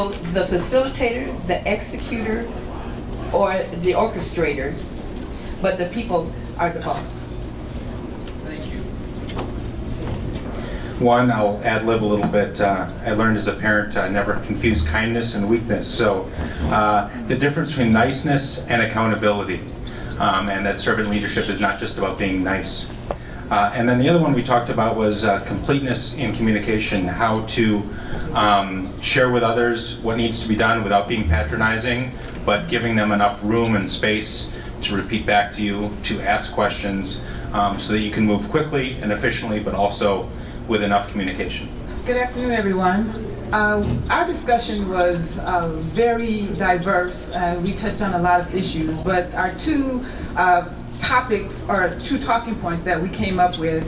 people, the facilitator, the executor, or the orchestrator, but the people are the boss. Thank you. One, I'll ad-lib a little bit. I learned as a parent never confuse kindness and weakness. So the difference between niceness and accountability, and that servant leadership is not just about being nice. And then the other one we talked about was completeness in communication, how to share with others what needs to be done without being patronizing, but giving them enough room and space to repeat back to you, to ask questions, so that you can move quickly and efficiently, but also with enough communication. Good afternoon, everyone. Our discussion was very diverse. We touched on a lot of issues, but our two topics, or two talking points that we came up with,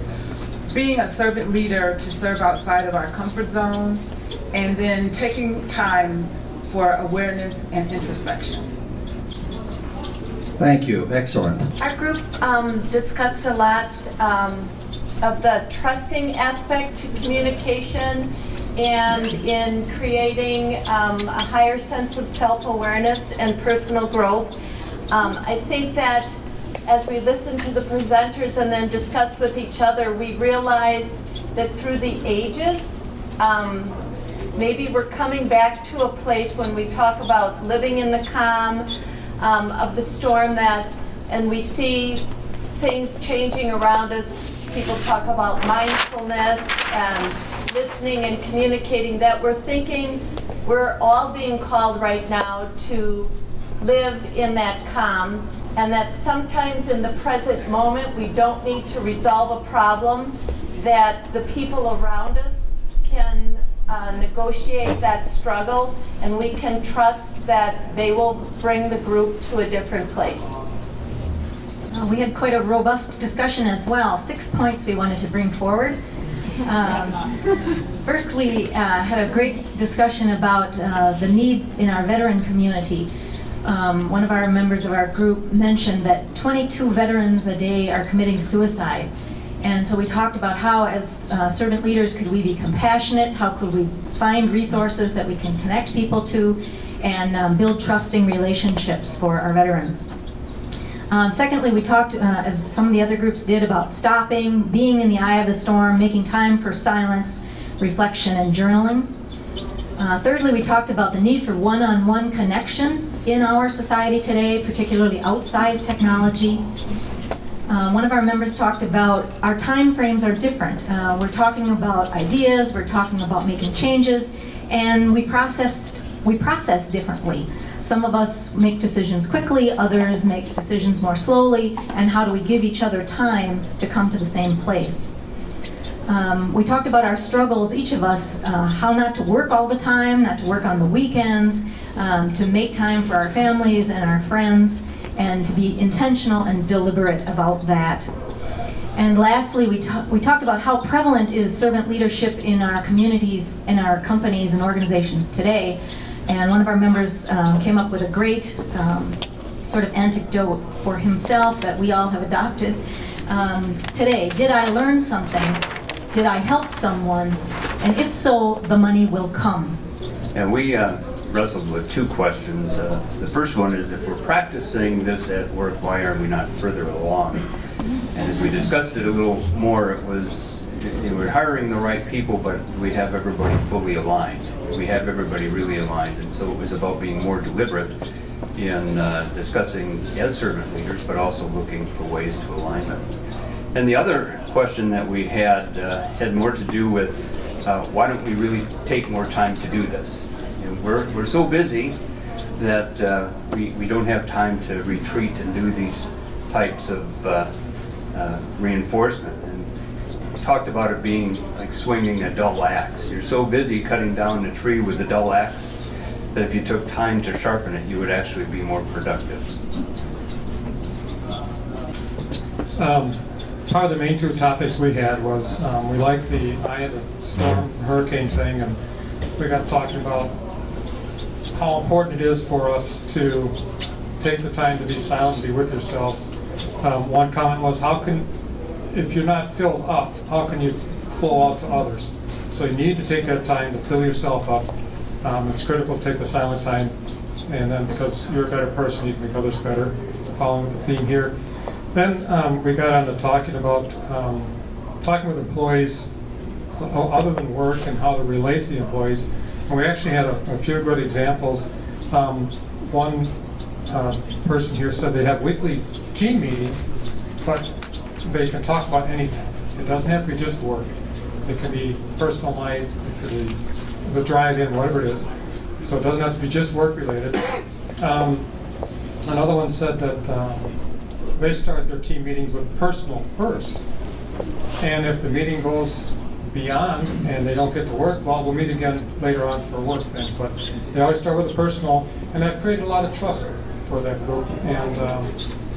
being a servant leader to serve outside of our comfort zone, and then taking time for awareness and introspection. Thank you. Excellent. Our group discussed a lot of the trusting aspect to communication and in creating a higher sense of self-awareness and personal growth. I think that as we listened to the presenters and then discussed with each other, we realized that through the ages, maybe we're coming back to a place when we talk about living in the calm of the storm, and we see things changing around us. People talk about mindfulness and listening and communicating, that we're thinking we're all being called right now to live in that calm, and that sometimes in the present moment we don't need to resolve a problem, that the people around us can negotiate that struggle, and we can trust that they will bring the group to a different place. We had quite a robust discussion as well. 6 points we wanted to bring forward. First, we had a great discussion about the needs in our veteran community. One of our members of our group mentioned that 22 veterans a day are committing suicide. And so we talked about how, as servant leaders, could we be compassionate? How could we find resources that we can connect people to and build trusting relationships for our veterans? Secondly, we talked, as some of the other groups did, about stopping, being in the eye of the storm, making time for silence, reflection, and journaling. Thirdly, we talked about the need for one-on-one connection in our society today, particularly outside technology. One of our members talked about our time frames are different. We're talking about ideas, we're talking about making changes, and we process differently. Some of us make decisions quickly, others make decisions more slowly, and how do we give each other time to come to the same place? We talked about our struggles, each of us, how not to work all the time, not to work on the weekends, to make time for our families and our friends, and to be intentional and deliberate about that. And lastly, we talked about how prevalent is servant leadership in our communities, in our companies and organizations today. And one of our members came up with a great sort of anecdote for himself that we all have adopted today. Did I learn something? Did I help someone? And if so, the money will come. And we wrestled with two questions. The first one is, if we're practicing this at work, why are we not further along? And as we discussed it a little more, it was, we're hiring the right people, but we have everybody fully aligned. We have everybody really aligned, and so it was about being more deliberate in discussing as servant leaders, but also looking for ways to align them. And the other question that we had more to do with why don't we really take more time to do this? And we're so busy that we don't have time to retreat and do these types of reinforcement. And we talked about it being like swinging a dull axe. You're so busy cutting down a tree with a dull axe that if you took time to sharpen it, you would actually be more productive. Part of the main two topics we had was we liked the eye of the storm hurricane thing, and we got talking about how important it is for us to take the time to be silent and be with yourselves. One comment was, if you're not filled up, how can you flow out to others? So you need to take that time to fill yourself up It's critical to take the silent time, and then because you're a better person, you can make others better, following the theme here. Then we got on to talking about talking with employees other than work and how to relate to the employees. And we actually had a few good examples. One person here said they have weekly team meetings, but they can talk about anything. It doesn't have to be just work. It can be personal life, it could be the drive-in, whatever it is. So it doesn't have to be just work-related. Another one said that they start their team meetings with personal first. And if the meeting goes beyond and they don't get to work, well, we'll meet again later on for work things. But they always start with the personal, and that created a lot of trust for that group. And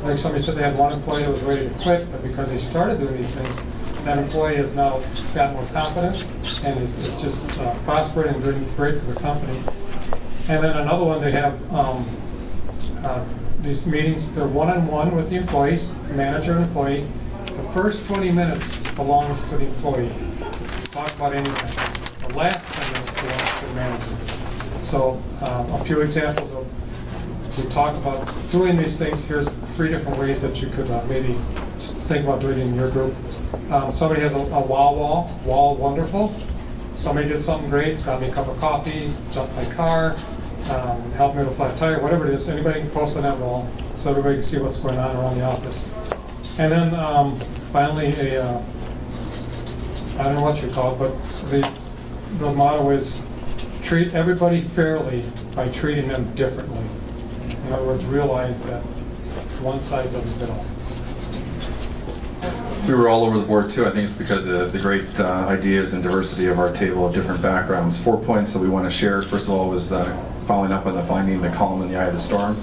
like somebody said, they had one employee that was ready to quit, but because they started doing these things, that employee has now got more confidence and is just prospering and doing great for the company. And then another one, they have these meetings, they're one-on-one with the employees, manager and employee. The first 20 minutes belongs to the employee. Talk about anything. The last 10 minutes belongs to the manager. So a few examples of, we talk about doing these things. Here's 3 different ways that you could maybe think about doing it in your group. Somebody has a wall wonderful. Somebody did something great, got me a cup of coffee, jumped my car, helped me with a flat tire, whatever it is. Anybody can post on that wall so everybody can see what's going on around the office. And then finally, I don't know what you call it, but the motto is treat everybody fairly by treating them differently. In other words, realize that one size doesn't fit all. We were all over the board too. I think it's because of the great ideas and diversity of our table of different backgrounds. 4 points that we want to share. First of all was following up on the finding the calm in the eye of the storm.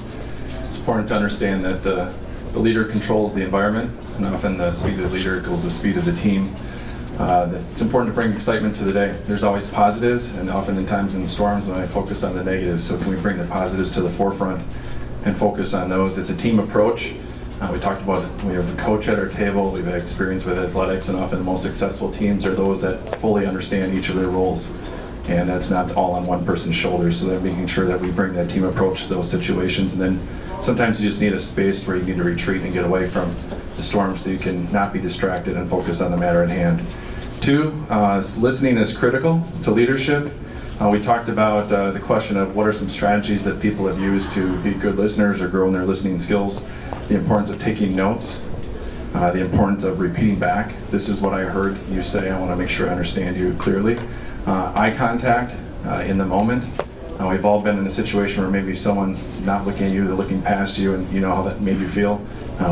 It's important to understand that the leader controls the environment, and often the speed of the leader equals the speed of the team. It's important to bring excitement to the day. There's always positives, and often in times in storms when I focus on the negatives. So can we bring the positives to the forefront and focus on those? It's a team approach. We talked about it. We have a coach at our table. We've had experience with athletics, and often the most successful teams are those that fully understand each of their roles. And that's not all on one person's shoulders. So that making sure that we bring that team approach to those situations. And then sometimes you just need a space where you need to retreat and get away from the storm so you can not be distracted and focus on the matter at hand. 2, listening is critical to leadership. We talked about the question of what are some strategies that people have used to be good listeners or grow in their listening skills. The importance of taking notes, the importance of repeating back. This is what I heard you say. I want to make sure I understand you clearly. Eye contact in the moment. We've all been in a situation where maybe someone's not looking at you, they're looking past you, and you know how that made you feel.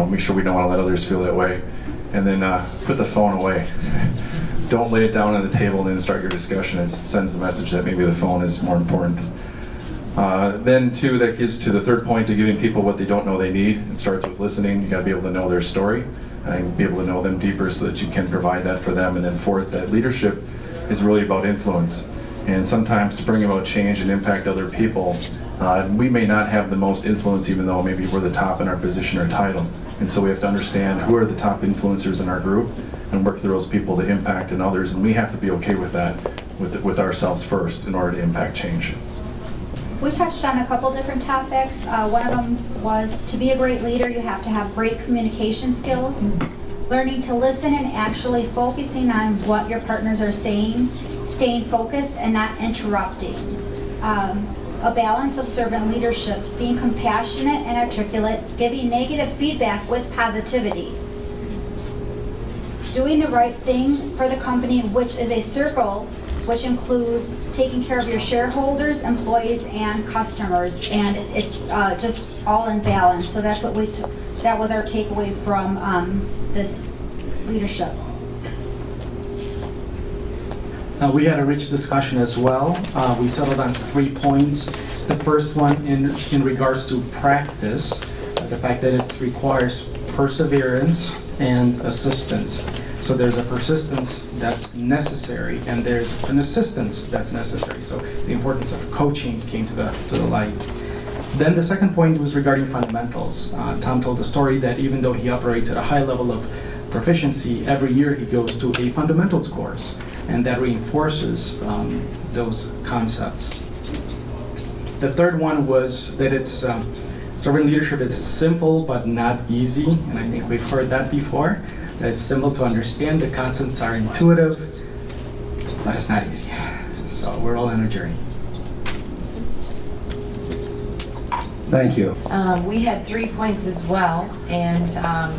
Make sure we don't want to let others feel that way. And then put the phone away. Don't lay it down on the table and then start your discussion. It sends the message that maybe the phone is more important. Then 2, that gives to the 3rd point to giving people what they don't know they need. It starts with listening. You got to be able to know their story and be able to know them deeper so that you can provide that for them. And then 4th, that leadership is really about influence. And sometimes to bring about change and impact other people, we may not have the most influence even though maybe we're the top in our position or title. And so we have to understand who are the top influencers in our group and work through those people to impact in others. And we have to be okay with that, with ourselves first in order to impact change. We touched on a couple different topics. One of them was to be a great leader, you have to have great communication skills. Learning to listen and actually focusing on what your partners are saying, staying focused and not interrupting. A balance of servant leadership, being compassionate and articulate, giving negative feedback with positivity. Doing the right thing for the company, which is a circle, which includes taking care of your shareholders, employees, and customers, and it's just all in balance. So that's what that was our takeaway from this leadership. We had a rich discussion as well. We settled on 3 points. The first one in regards to practice, the fact that it requires perseverance and assistance. So there's a persistence that's necessary, and there's an assistance that's necessary. So the importance of coaching came to the light. Then the second point was regarding fundamentals. Tom told the story that even though he operates at a high level of proficiency, every year he goes to a fundamentals course, and that reinforces those concepts. The third one was that it's servant leadership. It's simple but not easy, and I think we've heard that before. That it's simple to understand. The concepts are intuitive, but it's not easy. So we're all on a journey. Thank you. We had 3 points as well, and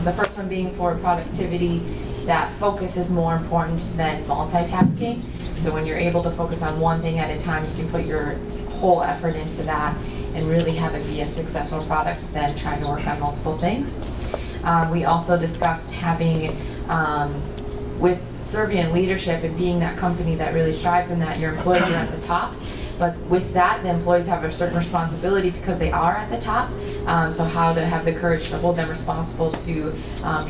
the first one being for productivity, that focus is more important than multitasking. So when you're able to focus on one thing at a time, you can put your whole effort into that and really have it be a successful product than trying to work on multiple things. We also discussed having, with Servian leadership and being that company that really strives in that, your employees are at the top. But with that, the employees have a certain responsibility because they are at the top. So how to have the courage to hold them responsible to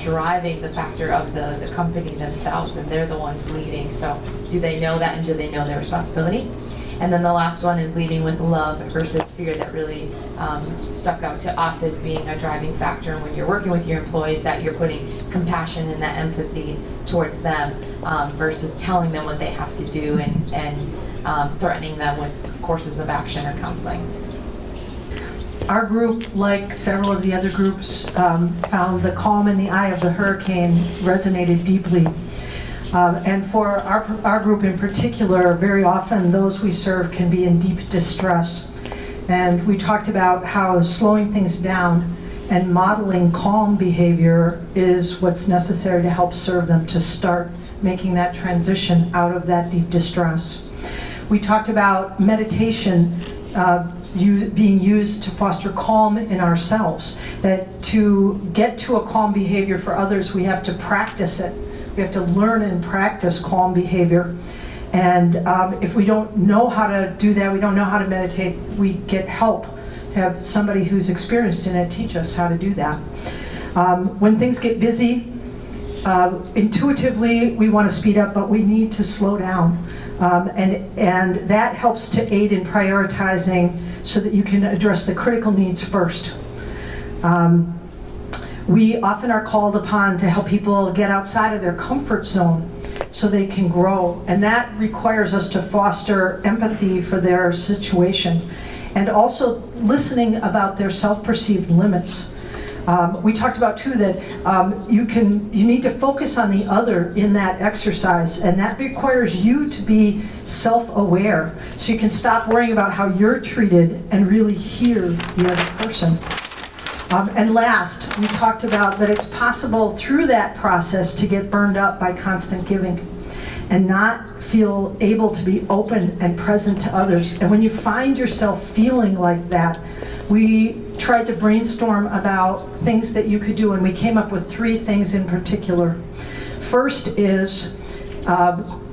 driving the factor of the company themselves, and they're the ones leading. So do they know that, and do they know their responsibility? And then the last one is leading with love versus fear, that really stuck out to us as being a driving factor. And when you're working with your employees, that you're putting compassion and that empathy towards them versus telling them what they have to do and threatening them with courses of action or counseling. Our group, like several of the other groups, found the calm in the eye of the hurricane resonated deeply. And for our group in particular, very often those we serve can be in deep distress. And we talked about how slowing things down and modeling calm behavior is what's necessary to help serve them to start making that transition out of that deep distress. We talked about meditation being used to foster calm in ourselves, that to get to a calm behavior for others, we have to practice it. We have to learn and practice calm behavior. And if we don't know how to do that, we don't know how to meditate, we get help. Have somebody who's experienced in it teach us how to do that. When things get busy, intuitively we want to speed up, but we need to slow down. And that helps to aid in prioritizing so that you can address the critical needs first. We often are called upon to help people get outside of their comfort zone so they can grow. And that requires us to foster empathy for their situation and also listening about their self-perceived limits. We talked about too that you need to focus on the other in that exercise, and that requires you to be self-aware so you can stop worrying about how you're treated and really hear the other person. And last, we talked about that it's possible through that process to get burned up by constant giving and not feel able to be open and present to others. And when you find yourself feeling like that, we tried to brainstorm about things that you could do, and we came up with 3 things in particular. First is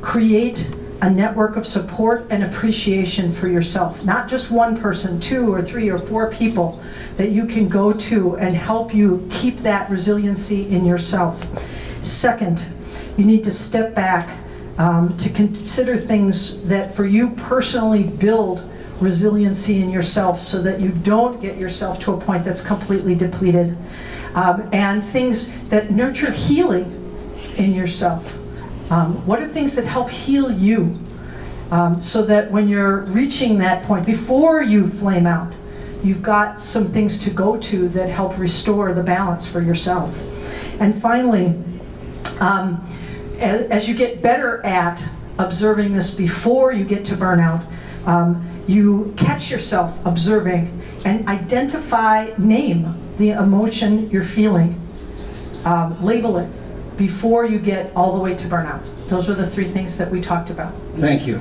create a network of support and appreciation for yourself. Not just one person, 2 or 3 or 4 people that you can go to and help you keep that resiliency in yourself. Second, you need to step back to consider things that for you personally build resiliency in yourself so that you don't get yourself to a point that's completely depleted. And things that nurture healing in yourself. What are things that help heal you so that when you're reaching that point, before you flame out, you've got some things to go to that help restore the balance for yourself. And finally, as you get better at observing this before you get to burnout, you catch yourself observing and name the emotion you're feeling, label it before you get all the way to burnout. Those are the 3 things that we talked about. Thank you.